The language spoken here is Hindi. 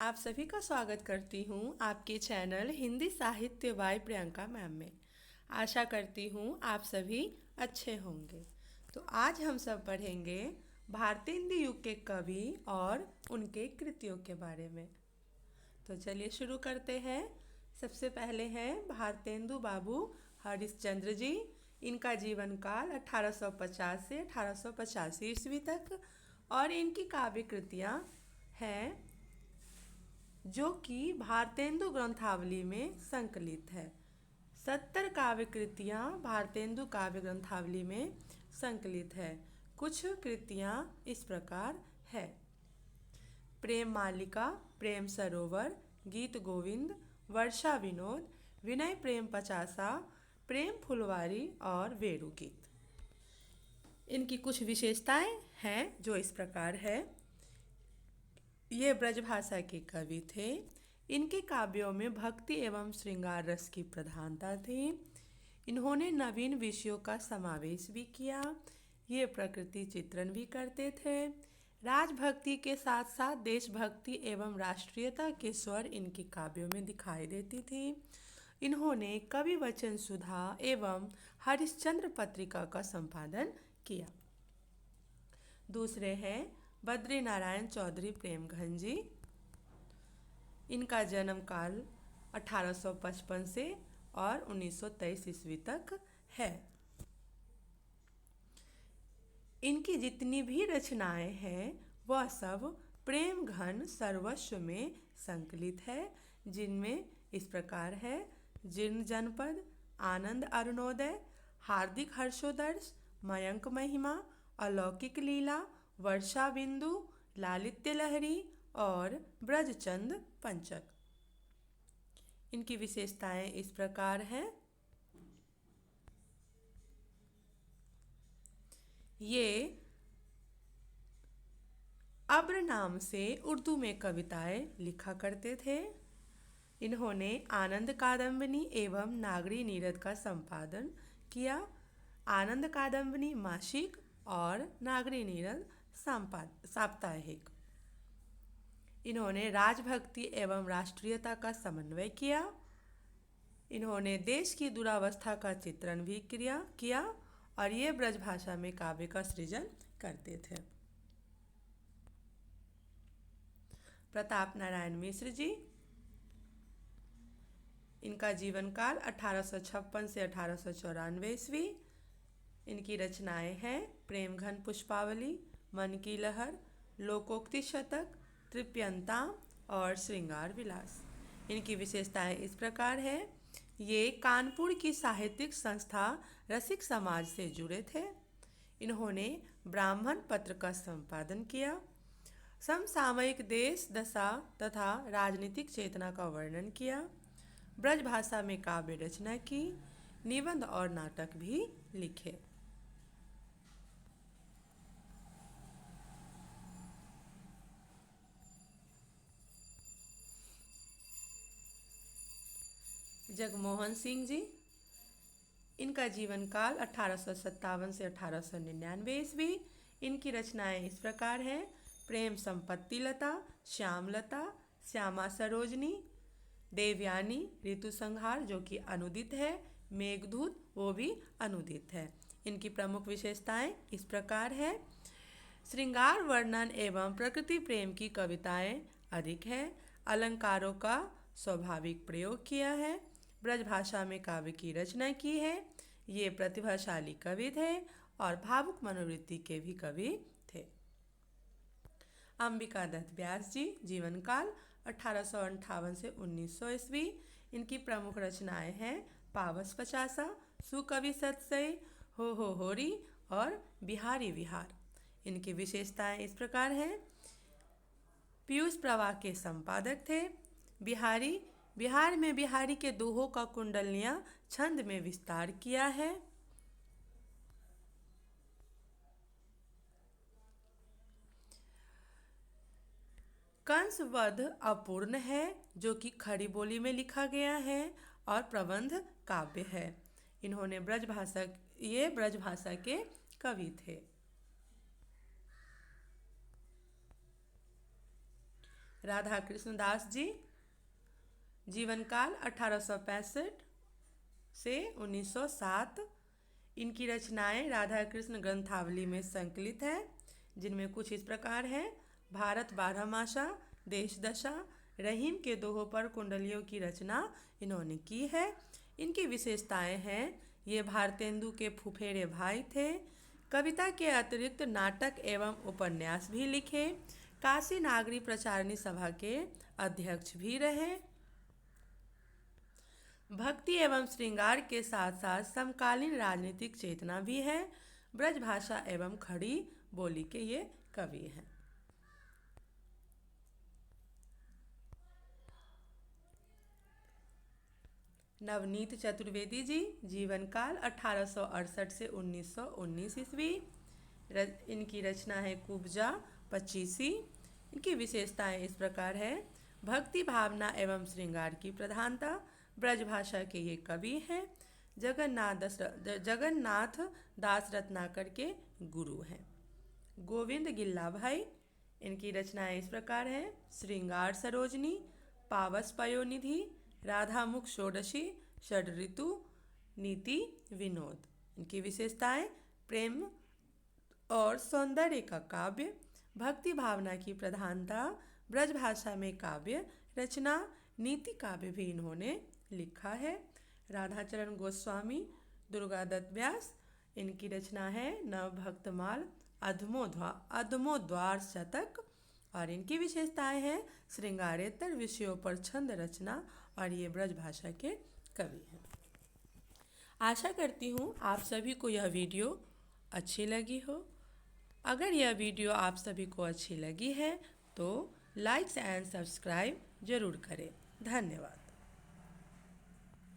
आप सभी का स्वागत करती हूँ आपके चैनल हिंदी साहित्य बाय प्रियंका मैम में। आशा करती हूँ आप सभी अच्छे होंगे। तो आज हम सब पढ़ेंगे भारतेंदु युग के कवि और उनके कृतियों के बारे में। तो चलिए शुरू करते हैं। सबसे पहले हैं भारतेंदु बाबू हरिश्चंद्र जी। इनका जीवन काल 1850 से 1885 ईस्वी तक और इनकी काव्य कृतियाँ हैं जो कि भारतेंदु ग्रंथावली में संकलित है। 70 काव्य कृतियाँ भारतेंदु काव्य ग्रंथावली में संकलित है। कुछ कृतियाँ इस प्रकार है: प्रेम मालिका, प्रेम सरोवर, गीत गोविंद, वर्षा विनोद, विनय प्रेम पचासा, प्रेम फुलवारी और वेणु गीत। इनकी कुछ विशेषताएं हैं जो इस प्रकार है। ये ब्रजभाषा के कवि थे। इनके काव्यों में भक्ति एवं श्रृंगार रस की प्रधानता थी। इन्होंने नवीन विषयों का समावेश भी किया। ये प्रकृति चित्रण भी करते थे। राजभक्ति के साथ साथ देशभक्ति एवं राष्ट्रीयता के स्वर इनके काव्यों में दिखाई देती थी। इन्होंने कवि वचन सुधा एवं हरिश्चंद्र पत्रिका का संपादन किया। दूसरे हैं बद्री नारायण चौधरी प्रेमघन जी। इनका जन्म काल 1855 से और 1923 ईस्वी तक है। इनकी जितनी भी रचनाएं हैं वह सब प्रेम घन सर्वस्व में संकलित है, जिनमें इस प्रकार है: जीर्ण जनपद, आनंद अरुणोदय, हार्दिक हर्षोदर्श, मयंक महिमा, अलौकिक लीला, वर्षा बिंदु, लालित्य लहरी और ब्रजचंद पंचक। इनकी विशेषताएं इस प्रकार हैं। ये अब्र नाम से उर्दू में कविताएं लिखा करते थे। इन्होंने आनंद कादम्बिनी एवं नागरी नीरद का संपादन किया। आनंद कादम्बिनी मासिक और नागरी नीरद साप्ताहिक। इन्होंने राजभक्ति एवं राष्ट्रीयता का समन्वय किया। इन्होंने देश की दुरावस्था का चित्रण भी किया और ये ब्रजभाषा में काव्य का सृजन करते थे। प्रताप नारायण मिश्र जी। इनका जीवन काल 1856 से 1894 ईस्वी। इनकी रचनाएं हैं प्रेमघन पुष्पावली, मन की लहर, लोकोक्ति शतक, तृप्यंता और श्रृंगार विलास। इनकी विशेषताएं इस प्रकार है। ये कानपुर की साहित्यिक संस्था रसिक समाज से जुड़े थे। इन्होंने ब्राह्मण पत्र का संपादन किया। समसामयिक देश दशा तथा राजनीतिक चेतना का वर्णन किया। ब्रजभाषा में काव्य रचना की। निबंध और नाटक भी लिखे। जगमोहन सिंह जी। इनका जीवन काल 1857 से 1899 ईस्वी। इनकी रचनाएं इस प्रकार हैं: प्रेम संपत्ति लता, श्यामलता, श्यामा सरोजनी, देवयानी, ऋतु संहार जो कि अनुदित है, मेघदूत वो भी अनुदित है। इनकी प्रमुख विशेषताएं इस प्रकार है। श्रृंगार वर्णन एवं प्रकृति प्रेम की कविताएं अधिक है। अलंकारों का स्वाभाविक प्रयोग किया है। ब्रजभाषा में काव्य की रचना की है। ये प्रतिभाशाली कवि थे और भावुक मनोवृत्ति के भी कवि थे। अंबिका दत्त व्यास जी। जीवन काल 1858 से 1900 ईस्वी। इनकी प्रमुख रचनाएं हैं पावस पचासा, सुकवि सतसई, हो होरी और बिहारी विहार। इनकी विशेषताएं इस प्रकार हैं। पीयूष प्रवाह के संपादक थे। बिहार में बिहारी के दोहों का कुंडलियाँ छंद में विस्तार किया है। कंसवध अपूर्ण है जो कि खड़ी बोली में लिखा गया है और प्रबंध काव्य है। इन्होंने ब्रजभाषा के कवि थे। राधा कृष्ण दास जी, जीवन काल 1865 से 1907। इनकी रचनाएं राधा कृष्ण ग्रंथावली में संकलित है, जिनमें कुछ इस प्रकार हैं। भारत बारहमासा, देश दशा, रहीम के दोहों पर कुंडलियों की रचना इन्होंने की है। इनकी विशेषताएं हैं, ये भारतेंदु के फुफेरे भाई थे। कविता के अतिरिक्त नाटक एवं उपन्यास भी लिखे। काशी नागरी प्रचारणी सभा के अध्यक्ष भी रहे। भक्ति एवं श्रृंगार के साथ साथ समकालीन राजनीतिक चेतना भी है। ब्रज भाषा एवं खड़ी बोली के ये कवि हैं। नवनीत चतुर्वेदी जी, जीवन काल 1868 से 1919 ईस्वी। इनकी रचना है कुब्जा पचीसी। इनकी विशेषताएं इस प्रकार है। भक्ति भावना एवं श्रृंगार की प्रधानता। ब्रज भाषा के ये कवि हैं। जगन्नाथ दास रत्नाकर के गुरु हैं। गोविंद गिल्ला भाई, इनकी रचनाएं इस प्रकार हैं। श्रृंगार सरोजनी, पावस पयोनिधि, राधामुख षोडशी, षड ऋतु, नीति विनोद। इनकी विशेषताएं प्रेम और सौंदर्य का काव्य, भक्ति भावना की प्रधानता, ब्रज भाषा में काव्य रचना, नीति काव्य भी इन्होंने लिखा है। राधाचरण गोस्वामी, दुर्गादत्त व्यास, इनकी रचना है नवभक्तमाल, अधमोद्वार शतक। और इनकी विशेषताएं हैं श्रृंगारेतर विषयों पर छंद रचना, और ये ब्रज भाषा के कवि हैं। आशा करती हूँ आप सभी को यह वीडियो अच्छी लगी हो। अगर यह वीडियो आप सभी को अच्छी लगी है तो लाइक्स एंड सब्सक्राइब जरूर करें। धन्यवाद।